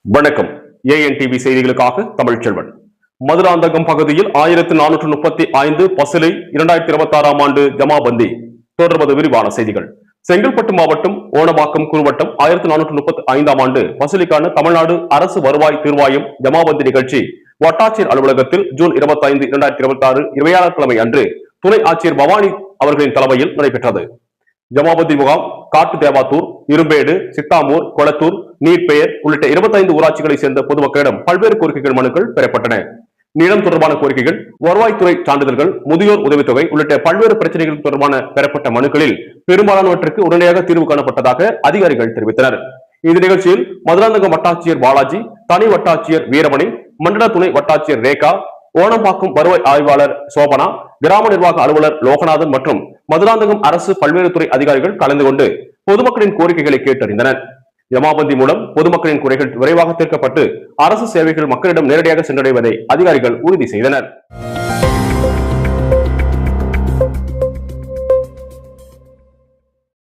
வணக்கம். ANTV செய்திகளுக்காக தமிழ்ச்செல்வன். மதுராந்தகம் பகுதியில் 1435 பசிலை 2026 ஆண்டு ஜமாபந்தி. தொடர்வது விரிவான செய்திகள். செங்கல்பட்டு மாவட்டம் ஓணமாக்கம் குறுவட்டம் 1435 ஆண்டு பசிலிக்கான தமிழ்நாடு அரசு வருவாய் தீர்வாயம் ஜமாபந்தி நிகழ்ச்சி வட்டாட்சியர் அலுவலகத்தில் ஜூன் 25, 2026 வியாழக்கிழமை அன்று துணை ஆட்சியர் பவானி அவர்களின் தலைமையில் நடைபெற்றது. ஜமாபந்தி முகாம் காட்டு தேவாத்தூர், இரும்பேடு, சித்தாமூர், கொளத்தூர், நீர்பெயர் உள்ளிட்ட 25 ஊராட்சிகளை சேர்ந்த பொதுமக்களிடம் பல்வேறு கோரிக்கைகள் மனுக்கள் பெறப்பட்டன. நிலம் தொடர்பான கோரிக்கைகள், வருவாய்த்துறை சான்றிதழ்கள், முதியோர் உதவித்தொகை உள்ளிட்ட பல்வேறு பிரச்சனைகள் தொடர்பான பெறப்பட்ட மனுக்களில் பெரும்பாலானவற்றுக்கு உடனடியாக தீர்வு காணப்பட்டதாக அதிகாரிகள் தெரிவித்தனர். இந்த நிகழ்ச்சியில் மதுராந்தகம் வட்டாட்சியர் பாலாஜி, தனி வட்டாட்சியர் வீரமணி, மண்டல துணை வட்டாட்சியர் ரேகா, ஓணம்பாக்கம் வருவாய் ஆய்வாளர் சோபனா, கிராம நிர்வாக அலுவலர் லோகநாதன் மற்றும் மதுராந்தகம் அரசு பல்வேறு துறை அதிகாரிகள் கலந்து கொண்டு பொதுமக்களின் கோரிக்கைகளை கேட்டறிந்தனர். ஜமாபந்தி மூலம் பொதுமக்களின் குறைகள் விரைவாக தீர்க்கப்பட்டு அரசு சேவைகள் மக்களிடம் நேரடியாக சென்றடைவதை அதிகாரிகள் உறுதி செய்தனர்.